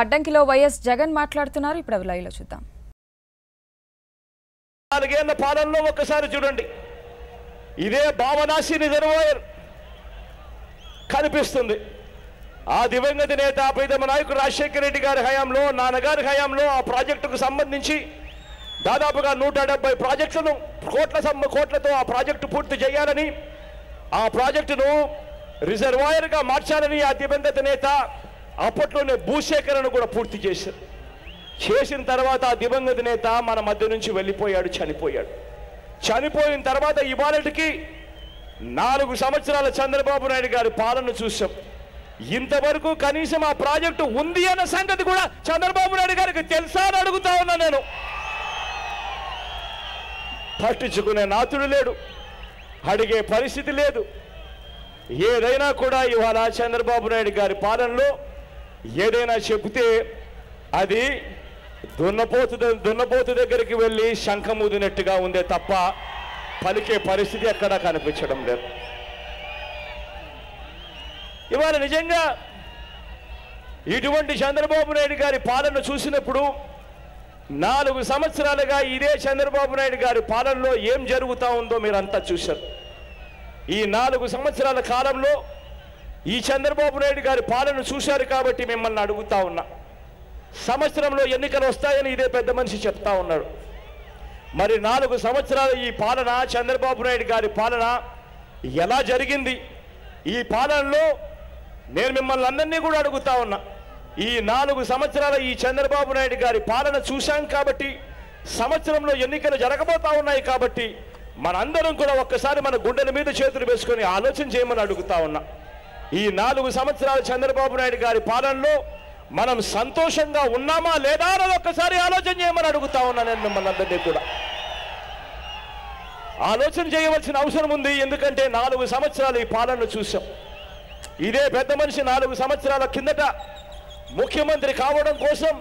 అడ్డంకిలో YS Jagan మాట్లాడుతున్నారు. ఇప్పుడు లైవ్లో చూద్దాం. 4 ఏళ్ల పాలనలో ఒక్కసారి చూడండి, ఇదే భావనాశి రిజర్వాయర్ కనిపిస్తుంది. ఆ దివంగత నేత ప్రీతమ నాయకుడు రాజశేఖర రెడ్డి గారి హయాంలో, నాన్నగారి హయాంలో ఆ ప్రాజెక్టుకు సంబంధించి దాదాపుగా 170 ప్రాజెక్టులను కోట్లతో ఆ ప్రాజెక్టు పూర్తి చేయాలని, ఆ ప్రాజెక్టును రిజర్వాయర్గా మార్చాలని ఆ దివంగత నేత అప్పట్లోనే భూసేకరణ కూడా పూర్తి చేశారు. చేసిన తర్వాత ఆ దివంగత నేత మన మధ్య నుంచి వెళ్ళిపోయాడు, చనిపోయాడు. చనిపోయిన తర్వాత ఇవాళకి 4 సంవత్సరాల చంద్రబాబు నాయుడు గారి పాలన చూసాం. ఇంతవరకు కనీసం ఆ ప్రాజెక్టు ఉంది అన్న సంగతి కూడా చంద్రబాబు నాయుడు గారికి తెలుసా అని అడుగుతా ఉన్నా నేను. పట్టించుకునే నాతుడు లేడు, అడిగే పరిస్థితి లేదు. ఏదైనా కూడా ఇవాళ చంద్రబాబు నాయుడు గారి పాలనలో ఏదైనా చెబితే అది దున్నపోతు దగ్గరికి వెళ్ళి శంఖమూదినట్టుగా ఉందే తప్ప పలికే పరిస్థితి ఎక్కడా కనిపించడం లేదు. ఇవాళ నిజంగా ఇటువంటి చంద్రబాబు నాయుడు గారి పాలన చూసినప్పుడు 4 సంవత్సరాలుగా ఇదే చంద్రబాబు నాయుడు గారి పాలనలో ఏం జరుగుతూ ఉందో మీరంతా చూశారు. ఈ 4 సంవత్సరాల కాలంలో ఈ చంద్రబాబు నాయుడు గారి పాలన చూశారు కాబట్టి మిమ్మల్ని అడుగుతా ఉన్నా. సంవత్సరంలో ఎన్నికలు వస్తాయని ఇదే పెద్ద మనిషి చెప్తా ఉన్నాడు. మరి 4 సంవత్సరాల ఈ పాలన, చంద్రబాబు నాయుడు గారి పాలన ఎలా జరిగింది? ఈ పాలనలో నేను మిమ్మల్ని అందరినీ కూడా అడుగుతా ఉన్నా. ఈ 4 సంవత్సరాల ఈ చంద్రబాబు నాయుడు గారి పాలన చూశాం కాబట్టి, సంవత్సరంలో ఎన్నికలు జరగబోతా ఉన్నాయి కాబట్టి మనందరం కూడా ఒక్కసారి మన గుండెల మీద చేతులు వేసుకొని ఆలోచన చేయమని అడుగుతా ఉన్నా. ఈ 4 సంవత్సరాల చంద్రబాబు నాయుడు గారి పాలనలో మనం సంతోషంగా ఉన్నామా లేదా అని ఒక్కసారి ఆలోచన చేయమని అడుగుతా ఉన్నా. నేను మిమ్మల్ని అందరినీ కూడా ఆలోచన చేయవలసిన అవసరం ఉంది. ఎందుకంటే 4 సంవత్సరాలు ఈ పాలనను చూసాం. ఇదే పెద్ద మనిషి 4 సంవత్సరాల కిందట ముఖ్యమంత్రి కావడం కోసం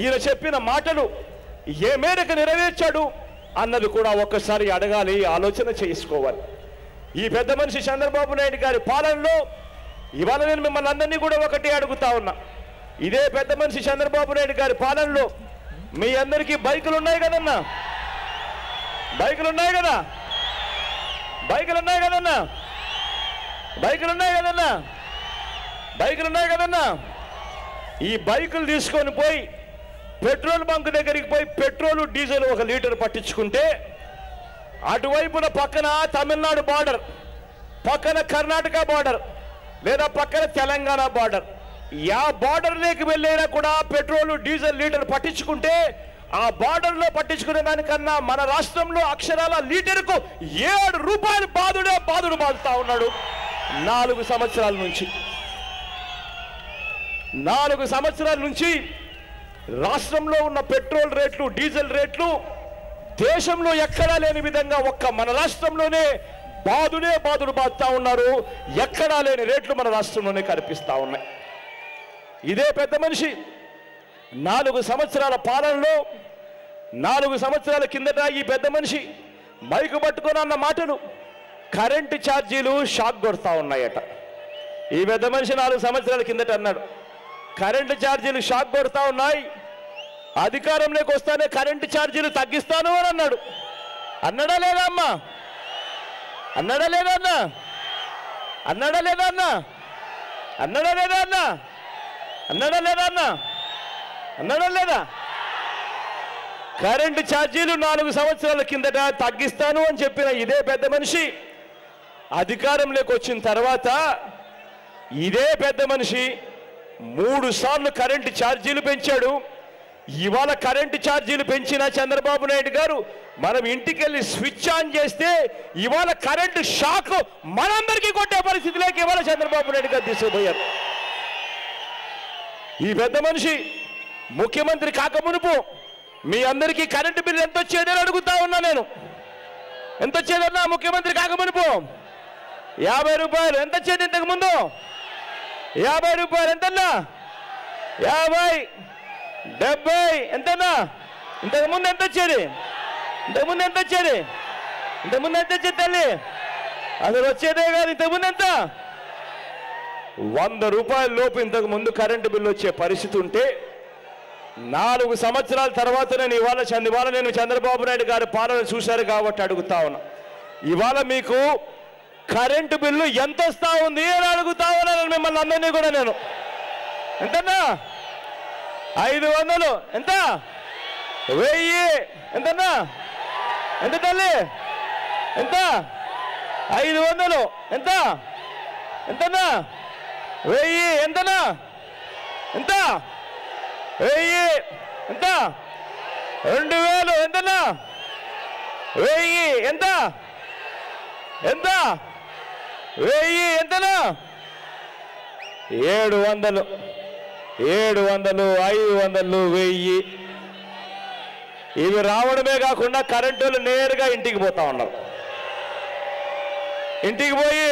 ఈయన చెప్పిన మాటలు ఏ మేరకు నెరవేర్చాడు అన్నది కూడా ఒక్కసారి అడగాలి, ఆలోచన చేసుకోవాలి. ఈ పెద్ద మనిషి చంద్రబాబు నాయుడు గారి పాలనలో ఇవాళ నేను మిమ్మల్ని అందరినీ కూడా ఒకటి అడుగుతా ఉన్నా. ఇదే పెద్ద మనిషి చంద్రబాబు నాయుడు గారి పాలనలో మీ అందరికీ బైకులు ఉన్నాయి కదన్నా? బైకులు ఉన్నాయి కదా? బైకులు ఉన్నాయి కదన్నా? బైకులు ఉన్నాయి కదన్నా? బైకులు ఉన్నాయి కదన్నా? ఈ బైకులు తీసుకొని పోయి పెట్రోల్ బంక్ దగ్గరికి పోయి పెట్రోలు డీజిల్ 1 లీటర్ పట్టించుకుంటే అటువైపున పక్కన తమిళనాడు బార్డర్, పక్కన కర్ణాటక బార్డర్, లేదా పక్కన తెలంగాణ బార్డర్, యా బార్డర్లోకి వెళ్ళైనా కూడా పెట్రోలు డీజిల్ లీటర్ పట్టించుకుంటే ఆ బార్డర్లో పట్టించుకునే దానికన్నా మన రాష్ట్రంలో అక్షరాల లీటర్కు 7 రూపాయలు బాదుడు బాదుతా ఉన్నాడు 4 సంవత్సరాల నుంచి. 4 సంవత్సరాల నుంచి రాష్ట్రంలో ఉన్న పెట్రోల్ రేట్లు, డీజిల్ రేట్లు దేశంలో ఎక్కడా లేని విధంగా ఒక్క మన రాష్ట్రంలోనే బాదుడు బాదుతా ఉన్నారు. ఎక్కడా లేని రేట్లు మన రాష్ట్రంలోనే కనిపిస్తా ఉన్నాయి. ఇదే పెద్ద మనిషి 4 సంవత్సరాల పాలనలో, 4 సంవత్సరాల కిందట ఈ పెద్ద మనిషి మైకు పట్టుకొని అన్న మాటలు కరెంటు ఛార్జీలు షాక్ కొడతా ఉన్నాయట. ఈ పెద్ద మనిషి 4 సంవత్సరాల కిందట అన్నాడు, కరెంటు ఛార్జీలు షాక్ కొడతా ఉన్నాయి, అధికారంలోకి వస్తానే కరెంటు ఛార్జీలు తగ్గిస్తాను అని అన్నాడు. అన్నాడా లేదా అమ్మా? అన్నాడా లేదా అన్నా? అన్నాడా లేదా అన్నా? అన్నాడా లేదా అన్నా? అన్నాడా లేదా అన్నా? అన్నాడా లేదా? కరెంటు ఛార్జీలు 4 సంవత్సరాల కిందట తగ్గిస్తాను అని చెప్పిన ఇదే పెద్ద మనిషి అధికారంలోకి వచ్చిన తర్వాత ఇదే పెద్ద మనిషి 3 సార్లు కరెంటు ఛార్జీలు పెంచాడు. ఇవాళ కరెంటు ఛార్జీలు పెంచిన చంద్రబాబు నాయుడు గారు మనం ఇంటికి వెళ్ళి స్విచ్ ఆన్ చేస్తే ఇవాళ కరెంటు షాక్ మనందరికీ కొట్టే పరిస్థితిలోకి ఇవాళ చంద్రబాబు నాయుడు గారు తీసుకుపోయారు. ఈ పెద్ద మనిషి ముఖ్యమంత్రి కాకమునుపు మీ అందరికీ కరెంటు బిల్లు ఎంత వచ్చేదని అడుగుతా ఉన్నా నేను. ఎంత వచ్చేదన్నా ముఖ్యమంత్రి కాకమునుపు? 50 రూపాయలు. ఎంత వచ్చేది ఇంతకు ముందు? 50 రూపాయలు. ఎంతన్నా? 50, 70. ఎంతన్నా? ఇంతకుముందు ఎంత వచ్చేది? ఇంతకుముందు ఎంత వచ్చేది? ఇంతకుముందు ఎంత వచ్చేది తల్లి? అసలు వచ్చేదే కాదు. ఇంతకుముందు ఎంత? 100 రూపాయల లోపు ఇంతకు ముందు కరెంటు బిల్లు వచ్చే పరిస్థితి ఉంటే 4 సంవత్సరాల తర్వాత ఇవాళ నేను చంద్రబాబు నాయుడు గారి పాలన చూశారు కాబట్టి అడుగుతా ఉన్నా, ఇవాళ మీకు కరెంటు బిల్లు ఎంత వస్తా ఉంది అని అడుగుతా ఉన్నాను మిమ్మల్ని అందరినీ కూడా నేను. ఎంతన్నా? 500. ఎంత? 1000. ఎంతన్నా? ఎంత తల్లి? ఎంత? 500. ఎంత? ఎంతన్నా? 1000. ఎంతనా? ఎంత? 1000. ఎంత? 2000. ఎంతనా? 1000. ఎంత? ఎంత? 1000. ఎంతనా? 700. 700, 500, 1000. ఇవి రావడమే కాకుండా కరెంటు వాళ్ళు నేరుగా ఇంటికి పోతా ఉన్నారు. ఇంటికి పోయి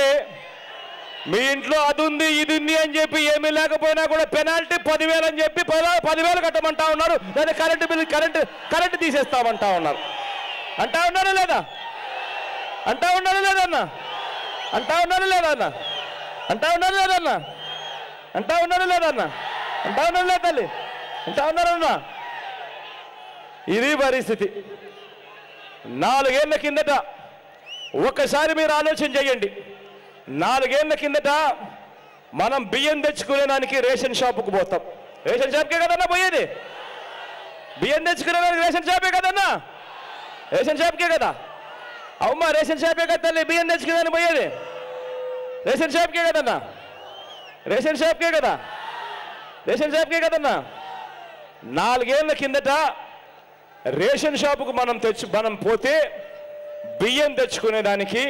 మీ ఇంట్లో అది ఉంది ఇది ఉంది అని చెప్పి ఏమీ లేకపోయినా కూడా పెనాల్టీ 10,000 అని చెప్పి 10,000 కట్టమంటా ఉన్నారు. లేదా కరెంటు బిల్లు కరెంటు తీసేస్తామంటా ఉన్నారు. అంటా ఉన్నారా లేదా? అంటా ఉన్నారా లేదన్నా? అంటా ఉన్నారా లేదన్నా? అంటా ఉన్నారా లేదన్నా? అంటా ఉన్నారా లేదన్నా? అంటా ఉన్నారా లేదా తల్లి? అంటా ఉన్నారన్నా? ఇది పరిస్థితి. 4 ఏళ్ల కిందట ఒక్కసారి మీరు ఆలోచన చేయండి. 4 ఏళ్ల కిందట మనం బియ్యం తెచ్చుకునేదానికి రేషన్ షాపుకు పోతాం. రేషన్ షాప్కే కదన్నా పోయేది? బియ్యం తెచ్చుకునేదానికి రేషన్ షాపే కదన్నా? రేషన్ షాప్కే కదా? అవుమా, రేషన్ షాపే కదా తల్లి బియ్యం తెచ్చుకునేదానికి పోయేది? రేషన్ షాప్కే కదన్నా? రేషన్ షాప్కే కదా? రేషన్ షాప్కే కదన్నా? 4 ఏళ్ల కిందట రేషన్ షాపుకు మనం పోతే బియ్యం తెచ్చుకునేదానికి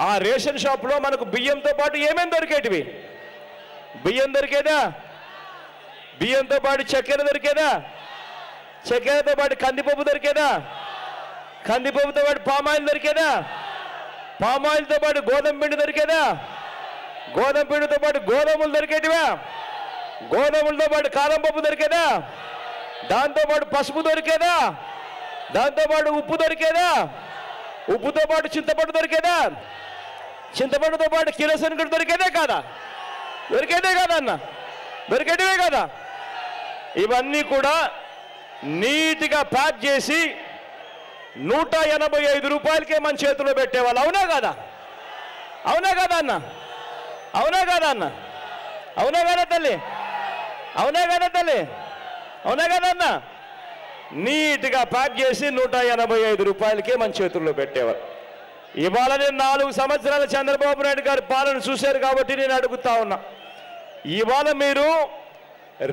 ఆ రేషన్ షాపులో మనకు బియ్యంతో పాటు ఏమేమి దొరికేటివి? బియ్యం దొరికేదా? బియ్యంతో పాటు చక్కెర దొరికేదా? చక్కెరతో పాటు కందిపప్పు దొరికేదా? కందిపప్పుతో పాటు పామాయిల్ దొరికేదా? పామాయిల్తో పాటు గోధుమ పిండి దొరికేదా? గోధుమ పిండితో పాటు గోధుమలు దొరికేటివా? గోధుమలతో పాటు కారం పప్పు దొరికేదా? దాంతోపాటు పసుపు దొరికేదా? దాంతోపాటు ఉప్పు దొరికేదా? ఉప్పుతో పాటు చింతపండు దొరికేదా? చింతపండుతో పాటు కిరోసిన్ దొరికేదే కాదా? దొరికేదే కాదా అన్న? దొరికేటివే కదా? ఇవన్నీ కూడా నీట్గా ప్యాక్ చేసి 185 రూపాయలకే మన చేతిలో పెట్టేవాళ్ళు. అవునా కదా? అవునా కదా అన్న? అవునా కదా అన్న? అవునా కదా తల్లి? అవునా కదా తల్లి? అవునా కదా అన్న? నీట్గా ప్యాక్ చేసి 185 రూపాయలకే మన చేతుల్లో పెట్టేవారు. ఇవాళ నేను 4 సంవత్సరాల చంద్రబాబు నాయుడు గారి పాలన చూశారు కాబట్టి నేను అడుగుతా ఉన్నా, ఇవాళ మీరు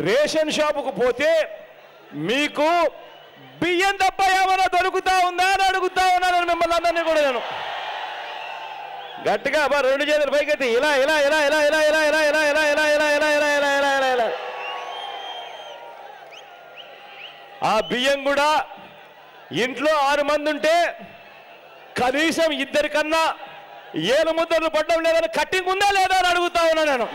రేషన్ షాపుకు పోతే మీకు బియ్యం తప్ప ఏమైనా దొరుకుతా ఉందా అని అడుగుతా ఉన్నాను మిమ్మల్ని అందరినీ కూడా నేను. గట్టిగా 2 చేతులు పైకెత్తి ఇలా ఇలా ఇలా ఇలా ఇలా ఇలా ఇలా ఇలా ఇలా ఇలా ఇలా ఇలా ఇలా ఇలా ఇలా ఇలా ఇలా. ఆ బియ్యం కూడా ఇంట్లో 6 మంది ఉంటే కనీసం 2 కన్నా 7 ముద్దలు పడడం లేదని కట్టింగ్ ఉందా లేదా అని అడుగుతా ఉన్నా నేను.